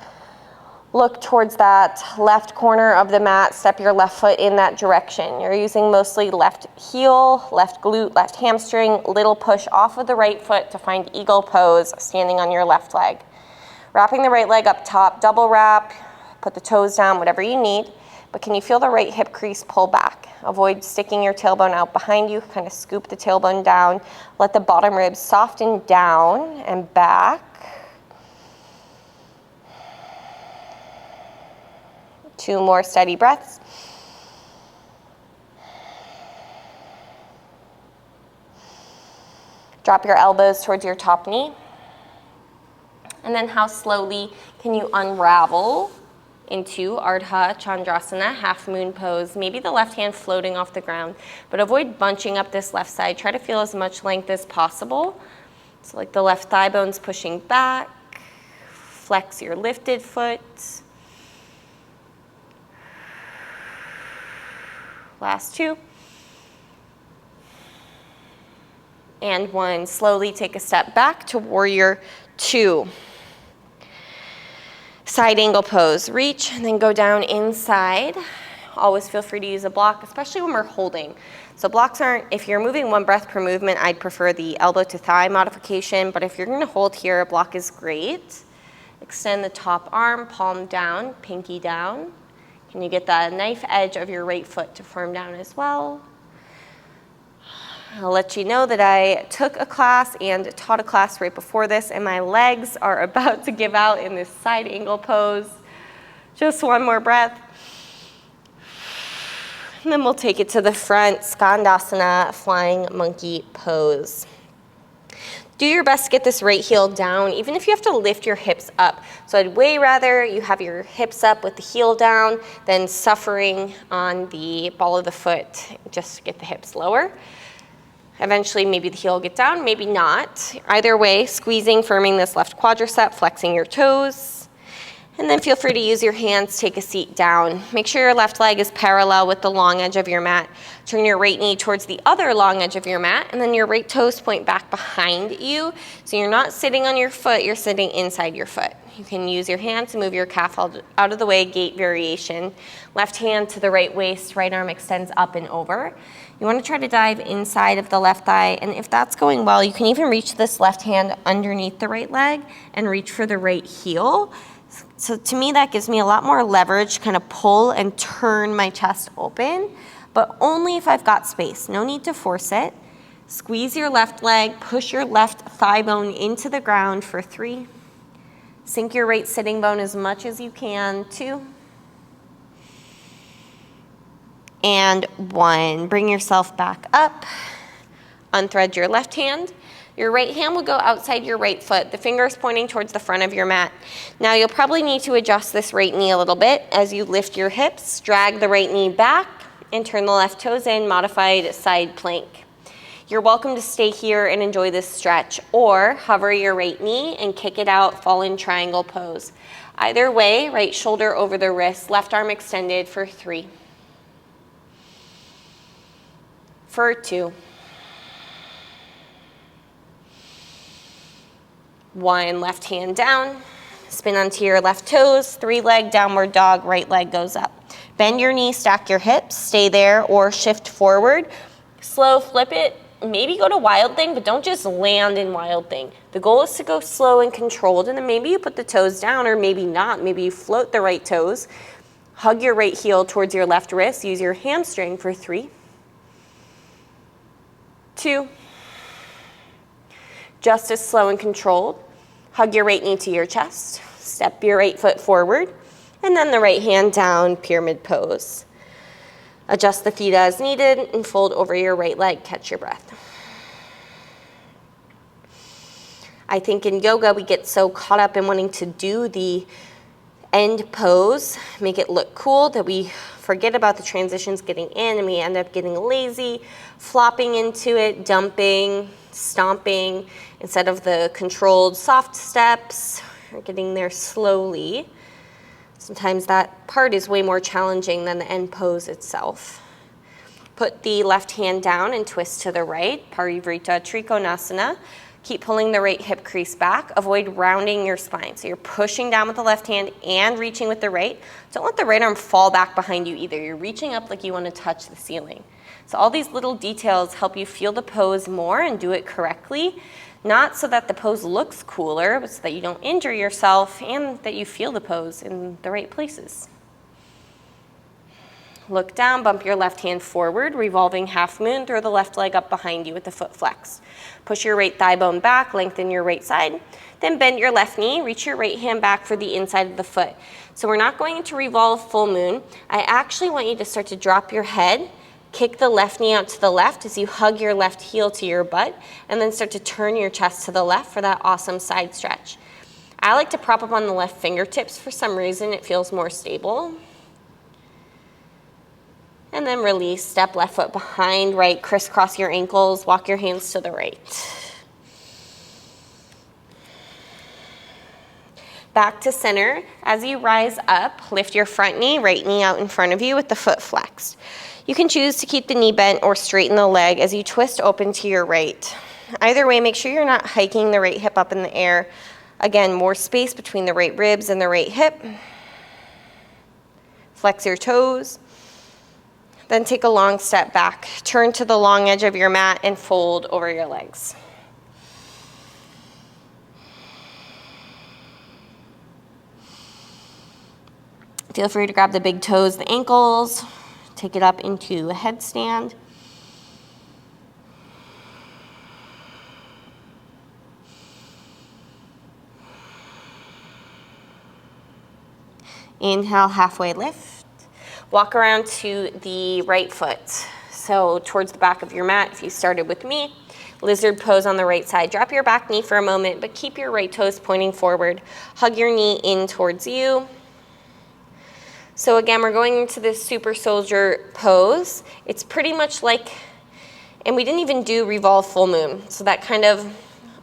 Look towards that left corner of the mat. Step your left foot in that direction. You're using mostly left heel, left glute, left hamstring, little push off of the right foot to find eagle pose, standing on your left leg. Wrapping the right leg up top, double wrap, put the toes down, whatever you need. But can you feel the right hip crease pull back? Avoid sticking your tailbone out behind you. Kind of scoop the tailbone down. Let the bottom ribs soften down and back. 2 more steady breaths. Drop your elbows towards your top knee. And then how slowly can you unravel into Ardha Chandrasana, half moon pose. Maybe the left hand floating off the ground, but avoid bunching up this left side. Try to feel as much length as possible. So like the left thigh bone's pushing back. Flex your lifted foot. Last 2. And 1. Slowly take a step back to warrior 2. Side angle pose. Reach and then go down inside. Always feel free to use a block, especially when we're holding. So blocks aren't, if you're moving 1 breath per movement, I'd prefer the elbow to thigh modification, but if you're gonna hold here, a block is great. Extend the top arm, palm down, pinky down. Can you get the knife edge of your right foot to firm down as well? I'll let you know that I took a class and taught a class right before this, and my legs are about to give out in this side angle pose. Just 1 more breath. And then we'll take it to the front, Skandasana, flying monkey pose. Do your best to get this right heel down, even if you have to lift your hips up. So I'd way rather you have your hips up with the heel down than suffering on the ball of the foot just to get the hips lower. Eventually, maybe the heel will get down, maybe not. Either way, squeezing, firming this left quadricep, flexing your toes. And then feel free to use your hands, take a seat down. Make sure your left leg is parallel with the long edge of your mat. Turn your right knee towards the other long edge of your mat, and then your right toes point back behind you. So you're not sitting on your foot, you're sitting inside your foot. You can use your hand to move your calf out of the way, gate variation. Left hand to the right waist, right arm extends up and over. You want to try to dive inside of the left thigh, and if that's going well, you can even reach this left hand underneath the right leg and reach for the right heel. So to me, that gives me a lot more leverage, kind of pull and turn my chest open, but only if I've got space. No need to force it. Squeeze your left leg, push your left thigh bone into the ground for 3. Sink your right sitting bone as much as you can, 2. And 1. Bring yourself back up. Unthread your left hand. Your right hand will go outside your right foot, the fingers pointing towards the front of your mat. Now you'll probably need to adjust this right knee a little bit as you lift your hips, drag the right knee back, and turn the left toes in, modified side plank. You're welcome to stay here and enjoy this stretch, or hover your right knee and kick it out, fallen triangle pose. Either way, right shoulder over the wrist, left arm extended for 3. for 2. 1, left hand down. Spin onto your left toes, 3-leg downward dog, right leg goes up. Bend your knee, stack your hips, stay there or shift forward. Slow flip it, maybe go to wild thing, but don't just land in wild thing. The goal is to go slow and controlled, and then maybe you put the toes down or maybe not. Maybe you float the right toes. Hug your right heel towards your left wrist. Use your hamstring for 3, 2. Just as slow and controlled. Hug your right knee to your chest. Step your right foot forward. And then the right hand down, pyramid pose. Adjust the feet as needed and fold over your right leg. Catch your breath. I think in yoga we get so caught up in wanting to do the end pose, make it look cool, that we forget about the transitions getting in, and we end up getting lazy, flopping into it, dumping, stomping, instead of the controlled soft steps, or getting there slowly. Sometimes that part is way more challenging than the end pose itself. Put the left hand down and twist to the right, Parivrita Trikonasana. Keep pulling the right hip crease back. Avoid rounding your spine. So you're pushing down with the left hand and reaching with the right. Don't let the right arm fall back behind you either. You're reaching up like you want to touch the ceiling. So all these little details help you feel the pose more and do it correctly. Not so that the pose looks cooler, but so that you don't injure yourself and that you feel the pose in the right places. Look down, bump your left hand forward, revolving half moon, throw the left leg up behind you with the foot flexed. Push your right thigh bone back, lengthen your right side, then bend your left knee, reach your right hand back for the inside of the foot. So we're not going into revolve full moon. I actually want you to start to drop your head, kick the left knee out to the left as you hug your left heel to your butt, and then start to turn your chest to the left for that awesome side stretch. I like to prop up on the left fingertips. For some reason, it feels more stable. And then release, step left foot behind right, crisscross your ankles, walk your hands to the right. Back to center. As you rise up, lift your front knee, right knee out in front of you with the foot flexed. You can choose to keep the knee bent or straighten the leg as you twist open to your right. Either way, make sure you're not hiking the right hip up in the air. Again, more space between the right ribs and the right hip. Flex your toes. Then take a long step back. Turn to the long edge of your mat and fold over your legs. Feel free to grab the big toes, the ankles, take it up into a headstand. Inhale, halfway lift. Walk around to the right foot. So towards the back of your mat, if you started with me, lizard pose on the right side. Drop your back knee for a moment, but keep your right toes pointing forward. Hug your knee in towards you. So again, we're going into this super soldier pose. It's pretty much like, and we didn't even do revolve full moon. So that kind of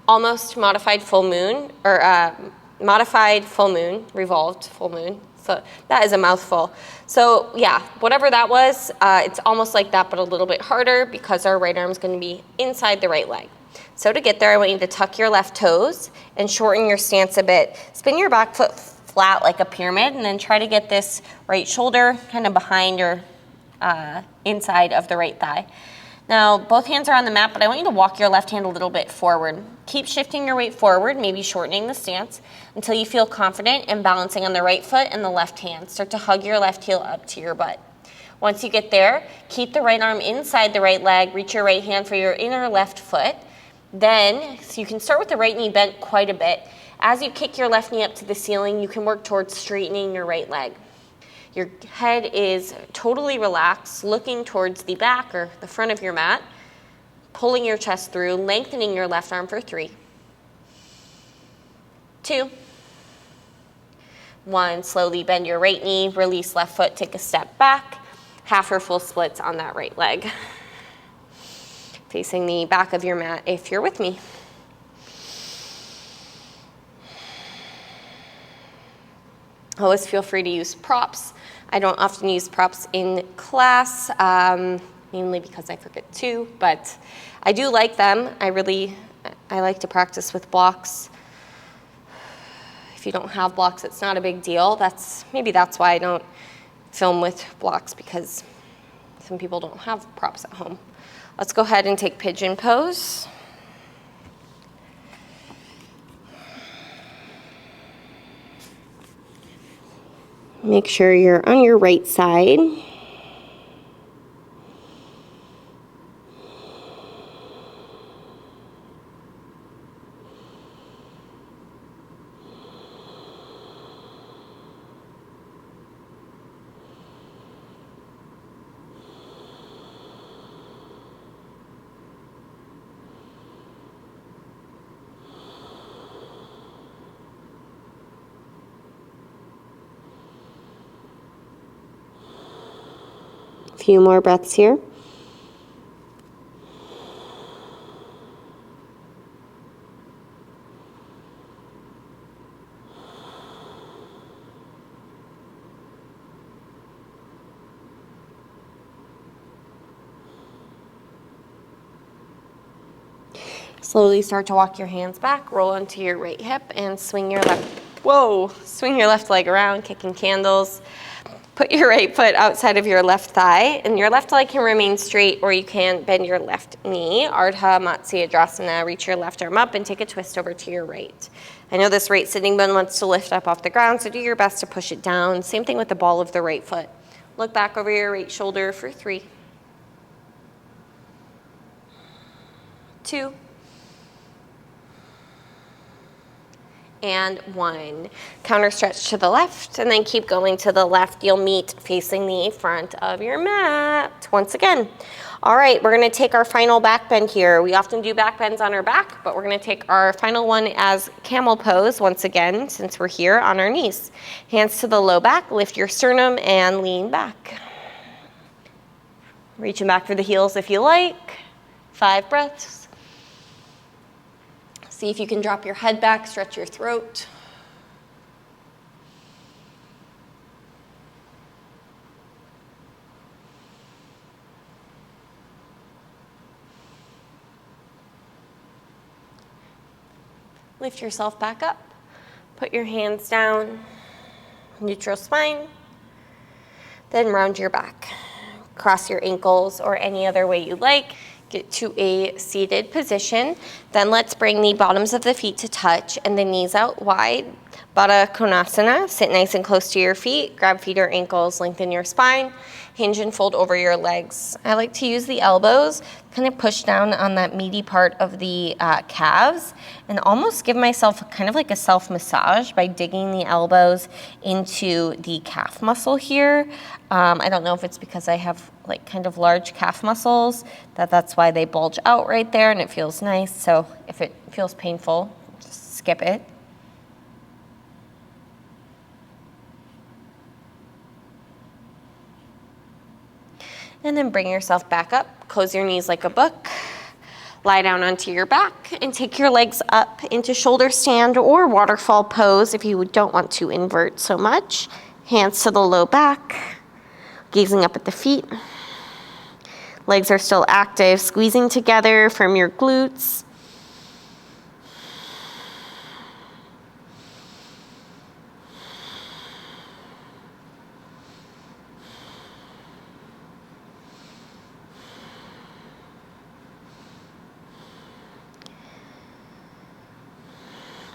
almost modified full moon, or modified full moon, revolved full moon. So that is a mouthful. So yeah, whatever that was, it's almost like that, but a little bit harder because our right arm is going to be inside the right leg. So to get there, I want you to tuck your left toes and shorten your stance a bit. Spin your back foot flat like a pyramid, and then try to get this right shoulder kind of behind or inside of the right thigh. Now, both hands are on the mat, but I want you to walk your left hand a little bit forward. Keep shifting your weight forward, maybe shortening the stance, until you feel confident and balancing on the right foot and the left hand. Start to hug your left heel up to your butt. Once you get there, keep the right arm inside the right leg, reach your right hand for your inner left foot. Then, so you can start with the right knee bent quite a bit. As you kick your left knee up to the ceiling, you can work towards straightening your right leg. Your head is totally relaxed, looking towards the back or the front of your mat, pulling your chest through, lengthening your left arm for 3, 2, 1. Slowly bend your right knee, release left foot, take a step back, half or full splits on that right leg. Facing the back of your mat if you're with me. Always feel free to use props. I don't often use props in class. mainly because I forget to, but I do like them. I like to practice with blocks. If you don't have blocks, it's not a big deal. Maybe that's why I don't film with blocks, because some people don't have props at home. Let's go ahead and take pigeon pose. Make sure you're on your right side. A few more breaths here. Slowly start to walk your hands back, roll onto your right hip, and swing your left leg around, kicking candles. Put your right foot outside of your left thigh, and your left leg can remain straight, or you can bend your left knee. Ardha Matsyendrasana, reach your left arm up and take a twist over to your right. I know this right sitting bone wants to lift up off the ground, so do your best to push it down. Same thing with the ball of the right foot. Look back over your right shoulder for 3, 2, and 1. Counter stretch to the left, and then keep going to the left. You'll meet facing the front of your mat once again. All right, we're gonna take our final back bend here. We often do back bends on our back, but we're gonna take our final one as camel pose once again, since we're here on our knees. Hands to the low back, lift your sternum and lean back. Reaching back for the heels if you like. 5 breaths. See if you can drop your head back, stretch your throat. Lift yourself back up. Put your hands down, neutral spine. Then round your back. Cross your ankles or any other way you like. Get to a seated position. Then let's bring the bottoms of the feet to touch and the knees out wide. Baddha Konasana, sit nice and close to your feet. Grab feet or ankles, lengthen your spine. Hinge and fold over your legs. I like to use the elbows, kind of push down on that meaty part of the calves and almost give myself kind of like a self-massage by digging the elbows into the calf muscle here. I don't know if it's because I have like kind of large calf muscles, that's why they bulge out right there and it feels nice. So if it feels painful, just skip it. And then bring yourself back up, close your knees like a book, lie down onto your back and take your legs up into shoulder stand or waterfall pose if you don't want to invert so much. Hands to the low back, gazing up at the feet. Legs are still active, squeezing together from your glutes.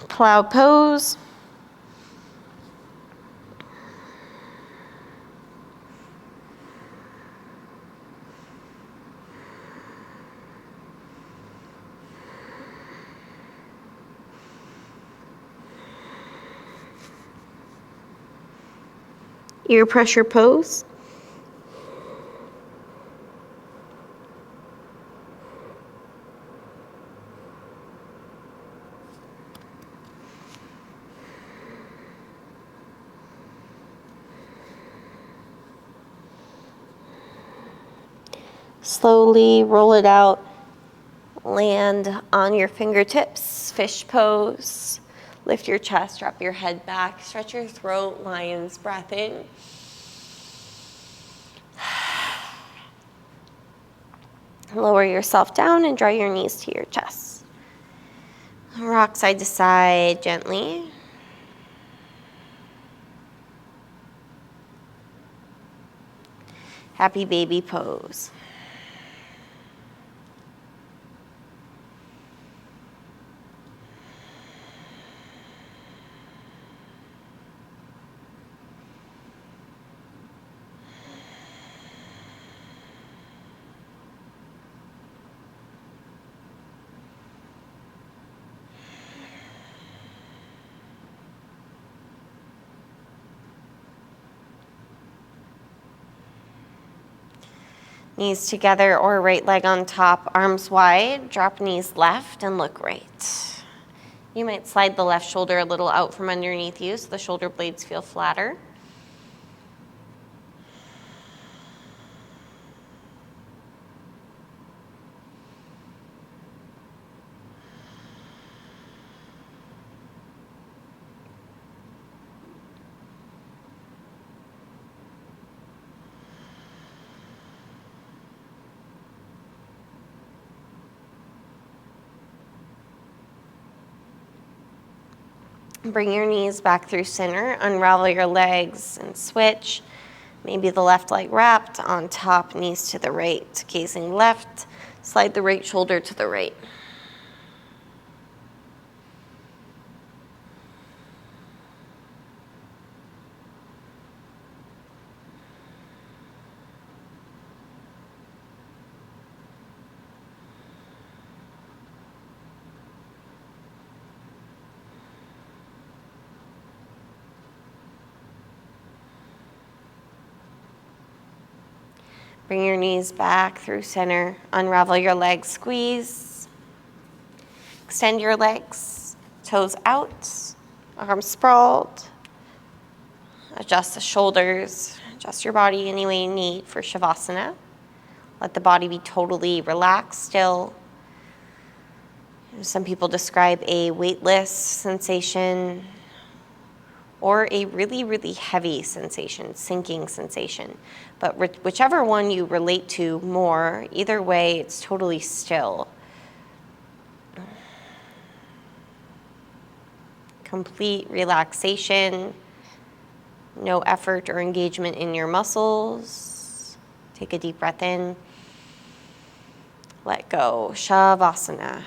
Plow pose. Ear pressure pose. Slowly roll it out, land on your fingertips, fish pose. Lift your chest, drop your head back, stretch your throat, lion's breath in. Lower yourself down and draw your knees to your chest. Rock side to side gently. Happy baby pose. Knees together or right leg on top, arms wide, drop knees left and look right. You might slide the left shoulder a little out from underneath you so the shoulder blades feel flatter. Bring your knees back through center, unravel your legs and switch. Maybe the left leg wrapped on top, knees to the right, gazing left, slide the right shoulder to the right. Bring your knees back through center. Unravel your legs, squeeze. Extend your legs, toes out, arms sprawled. Adjust the shoulders, adjust your body any way you need for Shavasana. Let the body be totally relaxed, still. Some people describe a weightless sensation or a really, really heavy sensation, sinking sensation. But whichever one you relate to more, either way, it's totally still. Complete relaxation, no effort or engagement in your muscles. Take a deep breath in. Let go. Shavasana.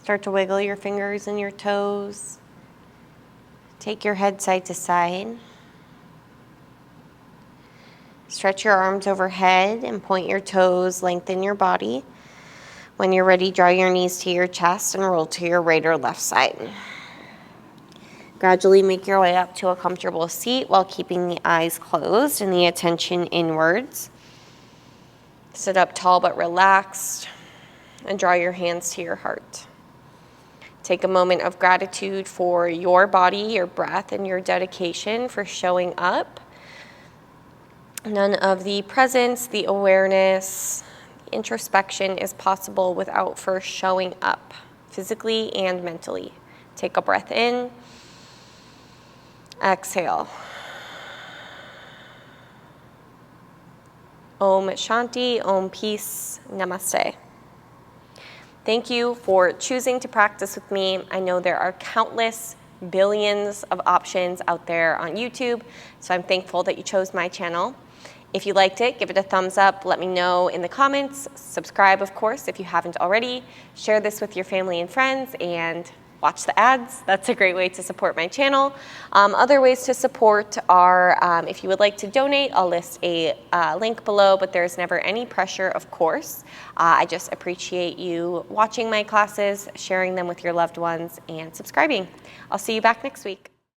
Start to wiggle your fingers and your toes. Take your head side to side. Stretch your arms overhead and point your toes, lengthen your body. When you're ready, draw your knees to your chest and roll to your right or left side. Gradually make your way up to a comfortable seat while keeping the eyes closed and the attention inwards. Sit up tall but relaxed and draw your hands to your heart. Take a moment of gratitude for your body, your breath, and your dedication for showing up. None of the presence, the awareness, introspection is possible without first showing up, physically and mentally. Take a breath in. Exhale. Om Shanti, Om Peace, Namaste. Thank you for choosing to practice with me. I know there are countless billions of options out there on YouTube, so I'm thankful that you chose my channel. If you liked it, give it a thumbs up, let me know in the comments, subscribe of course if you haven't already, share this with your family and friends, and watch the ads. That's a great way to support my channel. Other ways to support are, if you would like to donate, I'll list a link below, but there's never any pressure, of course. I just appreciate you watching my classes, sharing them with your loved ones, and subscribing. I'll see you back next week.